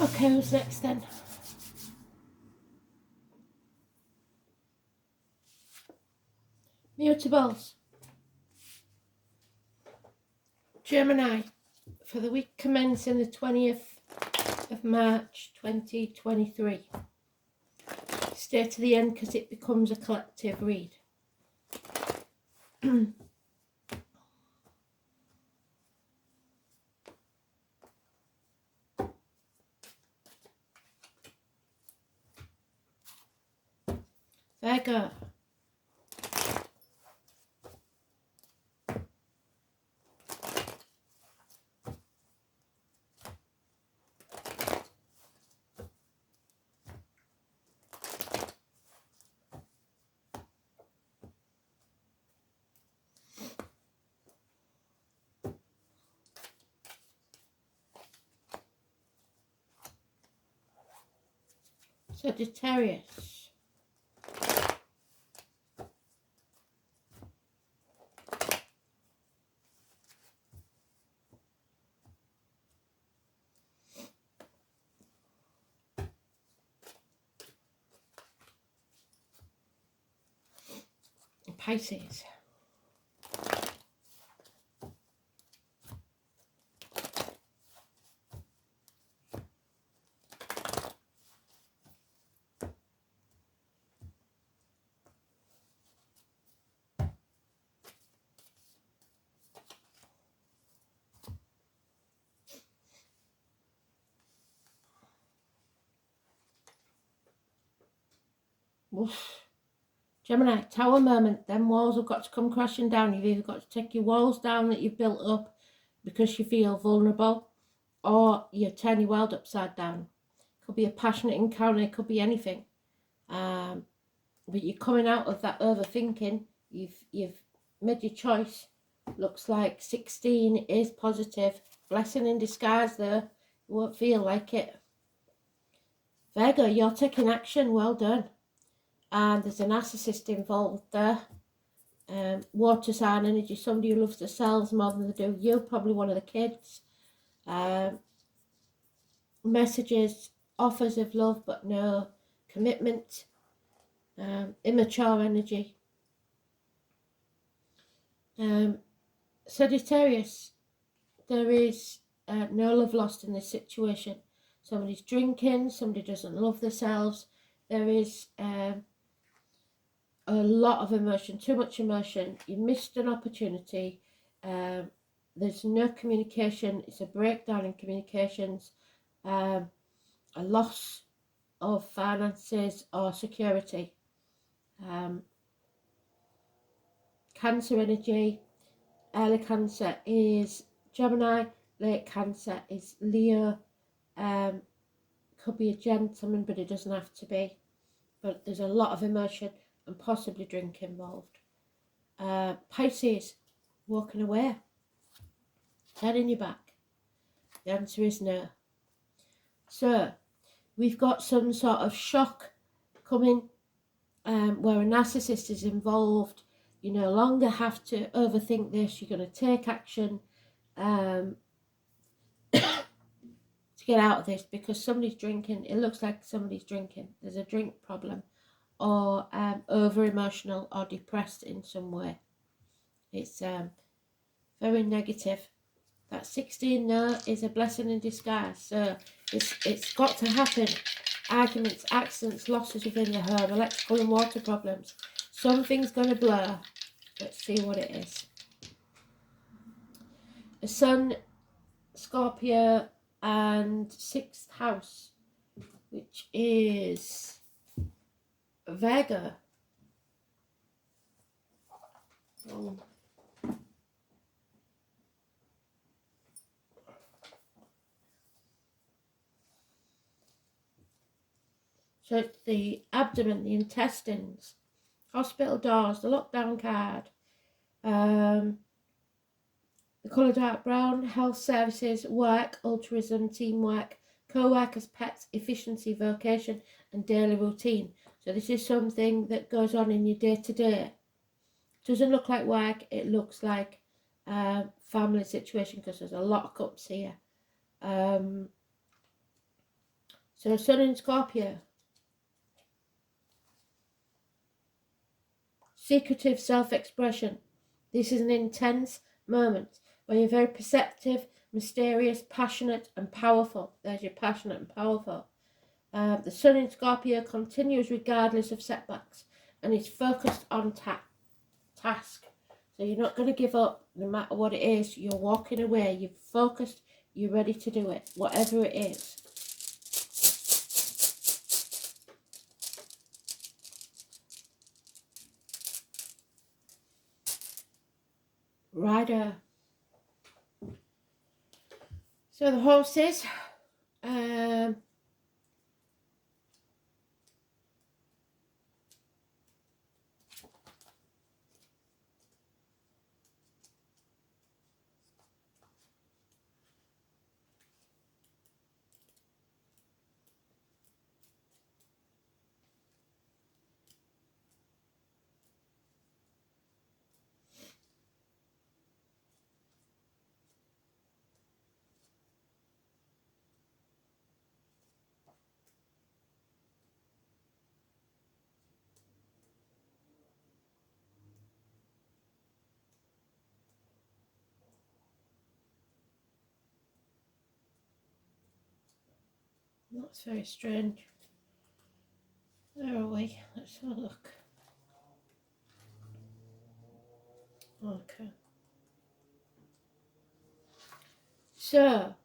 Okay, who's next then? Mutables. Gemini, for the week commencing the 20th of March 2023. Stay to the end because it becomes a collective read. Virgo. Sagittarius. Pisces. Oof. Gemini, tower moment. Them walls have got to come crashing down. You've either got to take your walls down that you've built up because you feel vulnerable, or you turn your world upside down. Could be a passionate encounter, it could be anything. But you're coming out of that overthinking. You've made your choice. Looks like 16 is positive. Blessing in disguise there. You won't feel like it. Virgo, you're taking action. Well done. And there's a narcissist involved there. Water sign energy, somebody who loves themselves more than they do you, probably one of the kids. Messages, offers of love but no commitment. Immature energy. Sagittarius, there is no love lost in this situation. Somebody's drinking, somebody doesn't love themselves. There is a lot of emotion, too much emotion. You missed an opportunity. There's no communication. It's a breakdown in communications. A loss of finances or security. Cancer energy. Early Cancer is Gemini. Late Cancer is Leo. Could be a gentleman, but it doesn't have to be. But there's a lot of emotion and possibly drink involved. Pisces, walking away, turning your back. The answer is no. So we've got some sort of shock coming where a narcissist is involved. You no longer have to overthink this. You're going to take action to get out of this because somebody's drinking. It looks like somebody's drinking. There's a drink problem, or over emotional or depressed in some way. It's very negative. That 16 no is a blessing in disguise. So it's got to happen. Arguments, accidents, losses within the home, electrical and water problems. Something's going to blur. Let's see what it is. The Sun, Scorpio, and 6th house, which is Virgo. So it's the abdomen, the intestines, hospital doors, the lockdown card, the colour dark brown, health services, work, altruism, teamwork, co-workers, pets, efficiency, vocation, and daily routine. So this is something that goes on in your day-to-day. Doesn't look like work, it looks like family situation because there's a lot of cups here. So Sun in Scorpio. Secretive self-expression. This is an intense moment where you're very perceptive, mysterious, passionate and powerful. There's your passionate and powerful. The Sun in Scorpio continues regardless of setbacks and is focused on task. So you're not going to give up no matter what it is. You're walking away. You're focused. You're ready to do it, whatever it is. Rider. So the horses. That's very strange. Where are we? Let's have a look. Okay. So,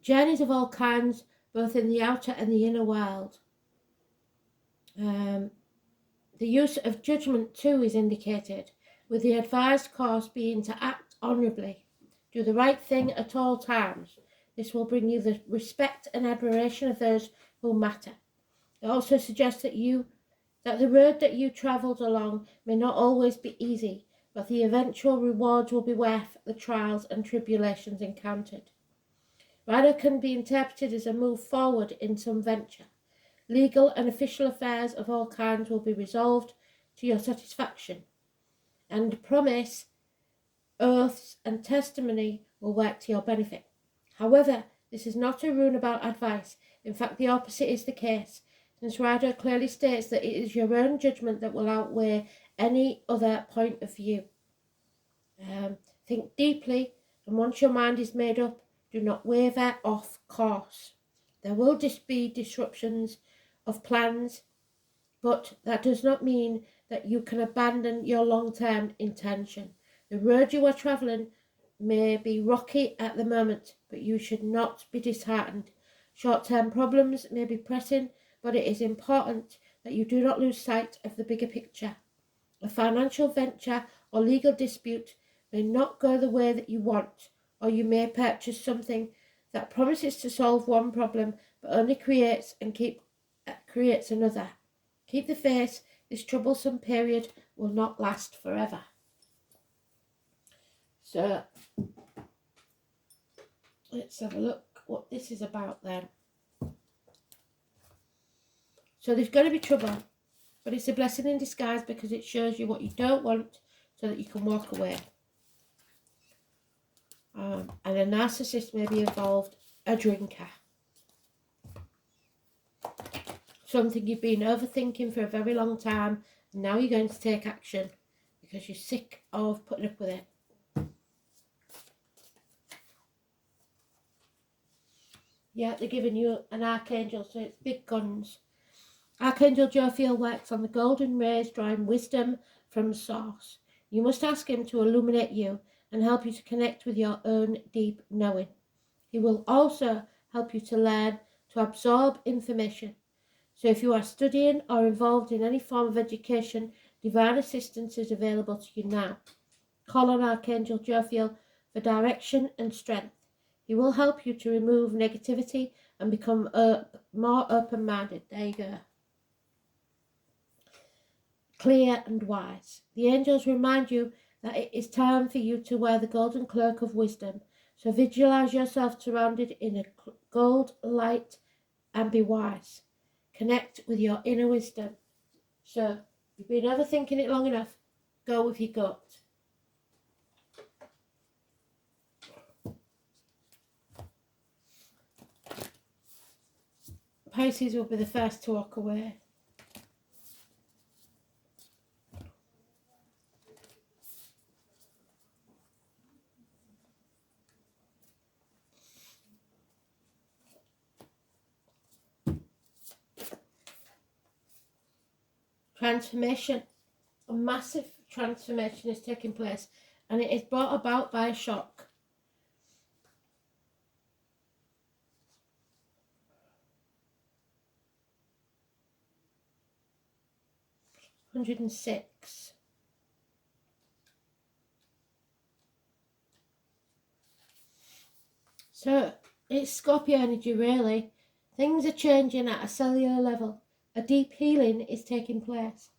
journeys of all kinds, both in the outer and the inner world. The use of judgment too is indicated, with the advised course being to act honourably, do the right thing at all times. This will bring you the respect and admiration of those who matter. It also suggests that the road that you travelled along may not always be easy, but the eventual rewards will be worth the trials and tribulations encountered. Rider can be interpreted as a move forward in some venture. Legal and official affairs of all kinds will be resolved to your satisfaction, and promise, oaths and testimony will work to your benefit. However, this is not a runabout advice. In fact, the opposite is the case, since Rider clearly states that it is your own judgment that will outweigh any other point of view. Think deeply, and once your mind is made up, do not waver off course. There will be disruptions of plans, but that does not mean that you can abandon your long-term intention. The road you are travelling may be rocky at the moment, but you should not be disheartened. Short-term problems may be pressing, but it is important that you do not lose sight of the bigger picture. A financial venture or legal dispute may not go the way that you want, or you may purchase something that promises to solve one problem but only creates another. Keep the faith. This troublesome period will not last forever. So let's have a look what this is about then. So there's going to be trouble, but it's a blessing in disguise because it shows you what you don't want so that you can walk away. And a narcissist may be involved, a drinker. Something you've been overthinking for a very long time, and now you're going to take action because you're sick of putting up with it. Yeah, they're giving you an archangel, so it's big guns. Archangel Jophiel works on the golden rays, drawing wisdom from source. You must ask him to illuminate you and help you to connect with your own deep knowing. He will also help you to learn to absorb information. So if you are studying or involved in any form of education, divine assistance is available to you now. Call on Archangel Jophiel for direction and strength. He will help you to remove negativity and become more open-minded. There you go. Clear and wise. The angels remind you that it is time for you to wear the golden cloak of wisdom. So visualize yourself surrounded in a gold light and be wise. Connect with your inner wisdom. So you've been overthinking it long enough. Go with your gut. Pisces will be the first to walk away. Transformation. A massive transformation is taking place, and it is brought about by a shock. $106. So it's Scorpio energy, really. Things are changing at a cellular level. A deep healing is taking place.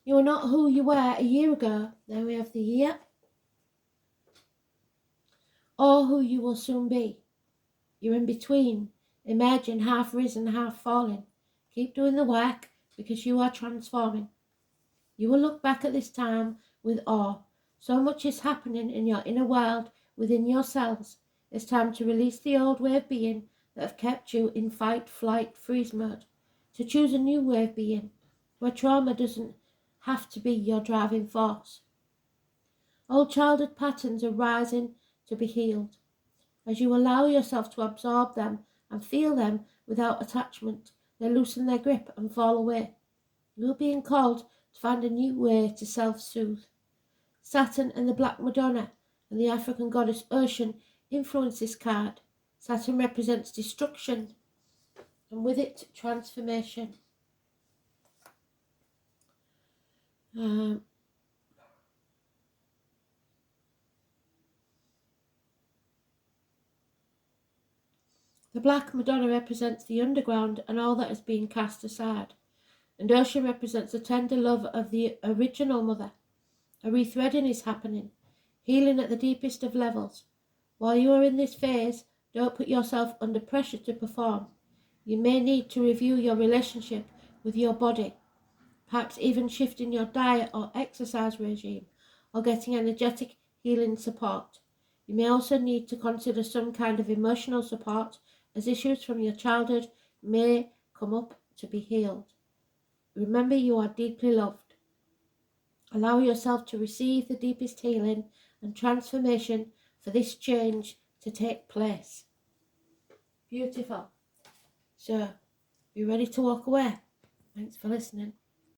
You are not who you were a year ago. Then we have the year. Or who you will soon be. You're in between. Imagine half risen, half falling. Keep doing the work because you are transforming. You will look back at this time with awe. So much is happening in your inner world within yourselves. It's time to release the old way of being that have kept you in fight, flight, freeze mode. To choose a new way of being where trauma doesn't have to be your driving force. Old childhood patterns are rising to be healed. As you allow yourself to absorb them and feel them without attachment, they loosen their grip and fall away. You're being called to find a new way to self-soothe. Saturn and the Black Madonna and the African goddess Ocean influence this card. Saturn represents destruction and with it transformation. The Black Madonna represents the underground and all that is being cast aside. And Ocean represents the tender love of the original mother. A rethreading is happening, healing at the deepest of levels. While you are in this phase, don't put yourself under pressure to perform. You may need to review your relationship with your body, perhaps even shifting your diet or exercise regime, or getting energetic healing support. You may also need to consider some kind of emotional support, as issues from your childhood may come up to be healed. Remember, you are deeply loved. Allow yourself to receive the deepest healing and transformation for this change to take place. Beautiful. So, you ready to walk away? Thanks for listening.